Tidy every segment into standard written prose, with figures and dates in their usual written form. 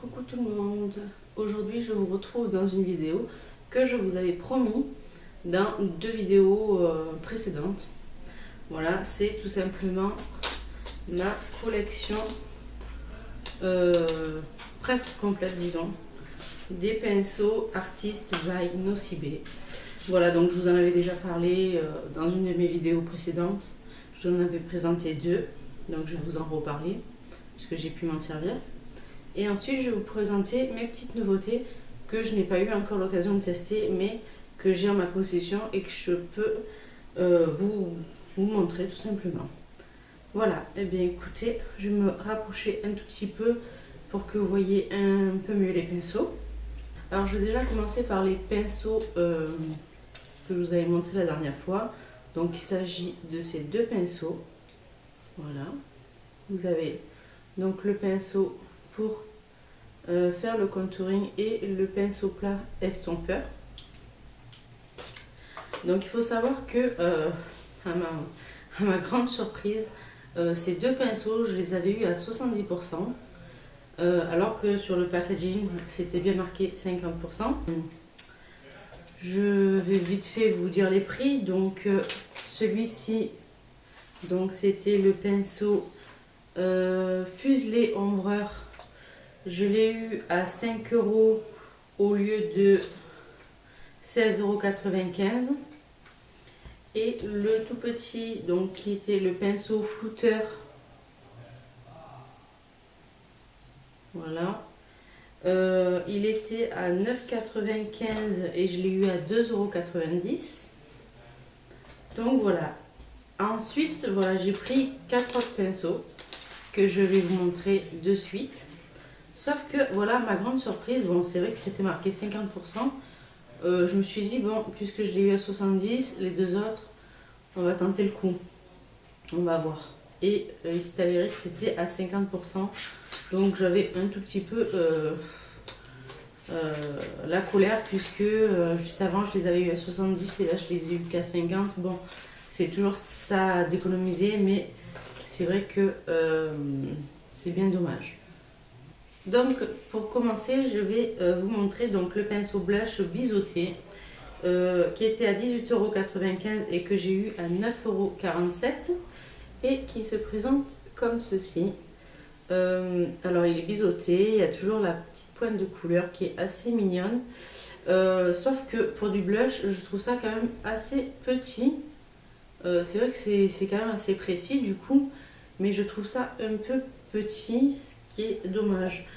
Coucou tout le monde, aujourd'hui je vous retrouve dans une vidéo que je vous avais promis dans deux vidéos précédentes. Voilà, c'est tout simplement ma collection presque complète, disons, des pinceaux artistes by Nocibé. Voilà, donc je vous en avais déjà parlé dans une de mes vidéos précédentes. Je vous en avais présenté deux, donc je vais vous en reparler puisque j'ai pu m'en servir. Et ensuite, je vais vous présenter mes petites nouveautés que je n'ai pas eu encore l'occasion de tester, mais que j'ai en ma possession et que je peux vous montrer tout simplement. Voilà, et bien écoutez, je vais me rapprocher un tout petit peu pour que vous voyez un peu mieux les pinceaux. Alors, je vais déjà commencer par les pinceaux que je vous avais montré la dernière fois. Donc, il s'agit de ces deux pinceaux. Voilà. Vous avez donc le pinceau pour faire le contouring et le pinceau plat estompeur. Donc il faut savoir que à ma grande surprise, ces deux pinceaux je les avais eu à 70%, alors que sur le packaging c'était bien marqué 50%. Je vais vite fait vous dire les prix. Donc celui-ci, donc c'était le pinceau fuselé ombreur. Je l'ai eu à 5 € au lieu de 16,95 €. Et le tout petit, donc qui était le pinceau flouteur, voilà, il était à 9,95 € et je l'ai eu à 2,90 €. Donc voilà. Ensuite, voilà, j'ai pris 4 autres pinceaux que je vais vous montrer de suite. Sauf que, voilà, ma grande surprise, bon, c'est vrai que c'était marqué 50%. Je me suis dit, bon, puisque je l'ai eu à 70, les deux autres, on va tenter le coup. On va voir. Et il s'est avéré que c'était à 50%. Donc j'avais un tout petit peu la colère, puisque juste avant, je les avais eu à 70 et là, je les ai eu qu'à 50. Bon, c'est toujours ça d'économiser, mais c'est vrai que c'est bien dommage. Donc pour commencer, je vais vous montrer donc le pinceau blush biseauté qui était à 18,95 € et que j'ai eu à 9,47 € et qui se présente comme ceci. Alors il est biseauté, il y a toujours la petite pointe de couleur qui est assez mignonne, sauf que pour du blush je trouve ça quand même assez petit. C'est vrai que c'est quand même assez précis du coup, mais je trouve ça un peu petit, ce qui est dommage.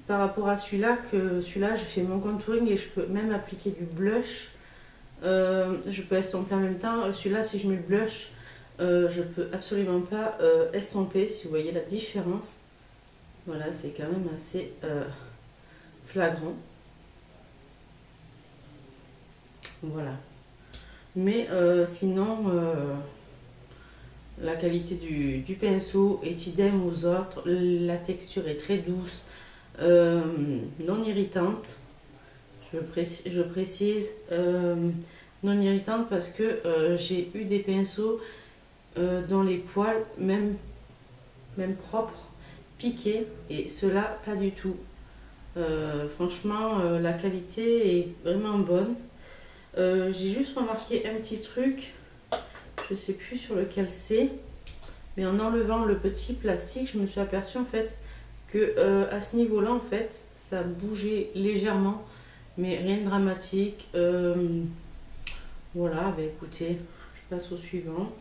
Par rapport à celui-là, je fais mon contouring et je peux même appliquer du blush. Je peux estomper en même temps. Celui-là, si je mets le blush, je peux absolument pas estomper, si vous voyez la différence. Voilà, c'est quand même assez flagrant. Voilà. Mais sinon, la qualité du pinceau est idem aux autres. La texture est très douce, non irritante. Je précise non irritante parce que j'ai eu des pinceaux dont les poils, même propres, piquaient, et ceux-là pas du tout. Franchement, la qualité est vraiment bonne. J'ai juste remarqué un petit truc, je sais plus sur lequel c'est, mais en enlevant le petit plastique, je me suis aperçue en fait que à ce niveau-là, en fait, ça bougeait légèrement, mais rien de dramatique. Voilà, bah écoutez, je passe au suivant.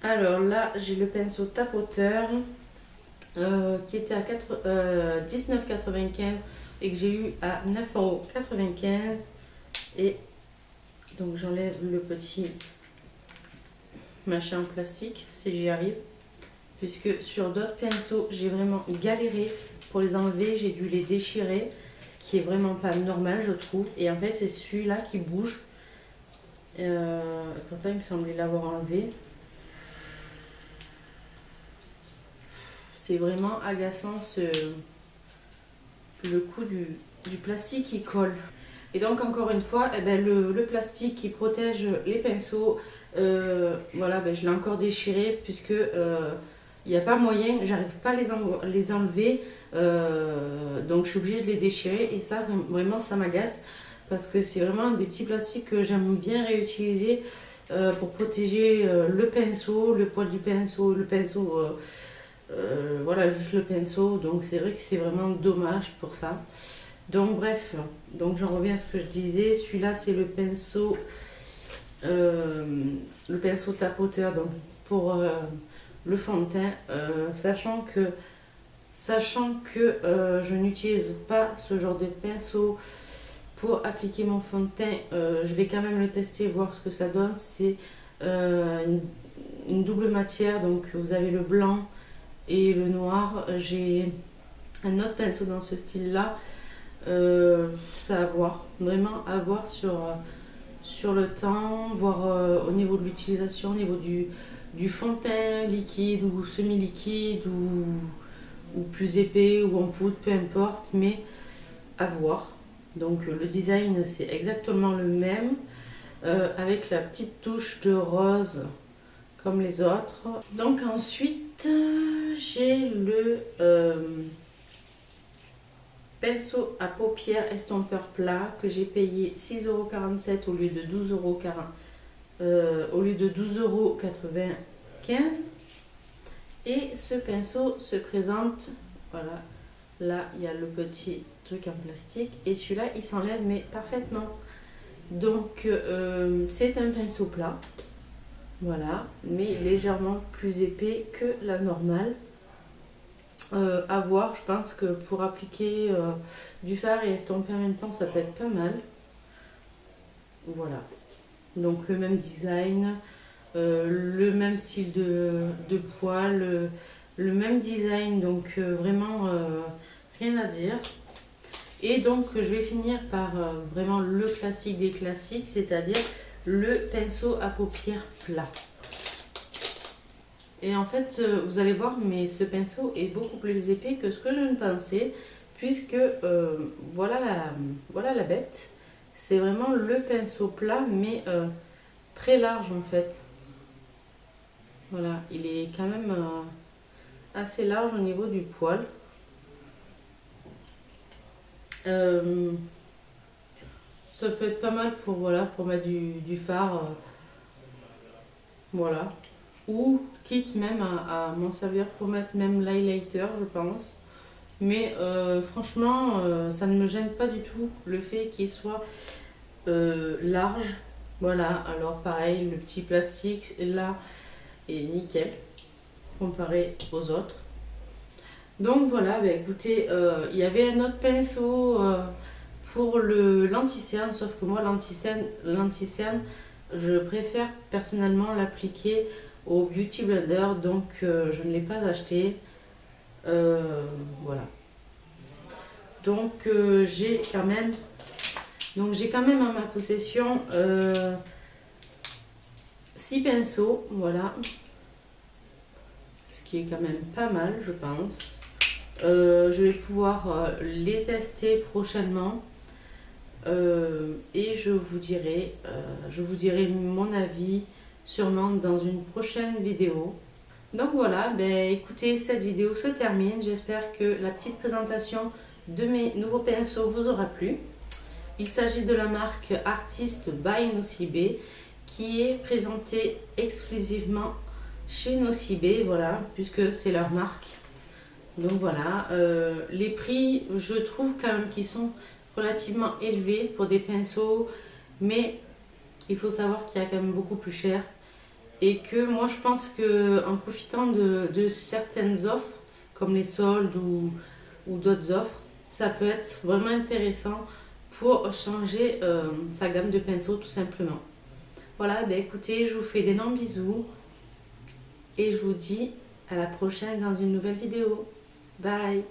Alors là, j'ai le pinceau tapoteur qui était à 19,95 € et que j'ai eu à 9,95 €. Et donc j'enlève le petit machin en plastique si j'y arrive, puisque sur d'autres pinceaux j'ai vraiment galéré pour les enlever, j'ai dû les déchirer, ce qui est vraiment pas normal je trouve. Et en fait c'est celui-là qui bouge, pourtant il me semblait l'avoir enlevé. C'est vraiment agaçant le coup du plastique qui colle. Et donc encore une fois, eh ben, le plastique qui protège les pinceaux, voilà, ben, je l'ai encore déchiré puisque il n'y a pas moyen, j'arrive pas à les enlever. Donc je suis obligée de les déchirer et ça vraiment ça m'agace parce que c'est vraiment des petits plastiques que j'aime bien réutiliser pour protéger le pinceau, le poil du pinceau, le pinceau, voilà juste le pinceau. Donc c'est vrai que c'est vraiment dommage pour ça. Donc bref, donc j'en reviens à ce que je disais. Celui-là c'est le pinceau tapoteur donc pour le fond de teint, sachant que je n'utilise pas ce genre de pinceau pour appliquer mon fond de teint. Je vais quand même le tester, voir ce que ça donne. C'est une double matière, donc vous avez le blanc et le noir. J'ai un autre pinceau dans ce style là. Ça à voir, vraiment à voir sur le temps, voir au niveau de l'utilisation, au niveau du fond de teint liquide ou semi-liquide ou plus épais ou en poudre, peu importe, mais à voir. Donc le design c'est exactement le même, avec la petite touche de rose comme les autres. Donc ensuite j'ai le pinceau à paupières estompeur plat que j'ai payé 6,47 € au lieu de 12,95 au lieu de 12,95 €. Et ce pinceau se présente, voilà, là il y a le petit truc en plastique et celui-là il s'enlève mais parfaitement. Donc c'est un pinceau plat, voilà, mais légèrement plus épais que la normale. À voir, je pense que pour appliquer du fard et estomper en même temps ça peut être pas mal. Voilà, donc le même design, le même style de poil, le même design, donc vraiment rien à dire. Et donc je vais finir par vraiment le classique des classiques, c'est-à-dire le pinceau à paupières plat. Et en fait vous allez voir, mais ce pinceau est beaucoup plus épais que ce que je ne pensais, puisque voilà la bête. C'est vraiment le pinceau plat mais très large en fait. Voilà, il est quand même assez large au niveau du poil. Ça peut être pas mal pour, voilà, pour mettre du fard. Voilà. Ou quitte même à m'en servir pour mettre même l'highlighter, je pense. Mais franchement, ça ne me gêne pas du tout le fait qu'il soit large. Voilà, alors pareil, le petit plastique là est nickel comparé aux autres. Donc voilà, bah écoutez, il y avait un autre pinceau pour le l'anti-cerne, sauf que moi l'anti-cerne, je préfère personnellement l'appliquer au Beauty Blender, donc je ne l'ai pas acheté. Voilà. Donc j'ai quand même en ma possession 6 pinceaux, voilà. Ce qui est quand même pas mal, je pense. Je vais pouvoir les tester prochainement. Et je vous dirai mon avis sûrement dans une prochaine vidéo. Donc voilà, ben écoutez, cette vidéo se termine. J'espère que la petite présentation de mes nouveaux pinceaux vous aura plu. Il s'agit de la marque Artist by Nocibé qui est présentée exclusivement chez Nocibé, voilà, puisque c'est leur marque. Donc voilà, les prix, je trouve quand même qu'ils sont relativement élevés pour des pinceaux, mais il faut savoir qu'il y a quand même beaucoup plus cher. Et que moi je pense que en profitant de certaines offres, comme les soldes ou d'autres offres, ça peut être vraiment intéressant pour changer sa gamme de pinceaux tout simplement. Voilà, ben écoutez, je vous fais d'énormes bisous et je vous dis à la prochaine dans une nouvelle vidéo. Bye!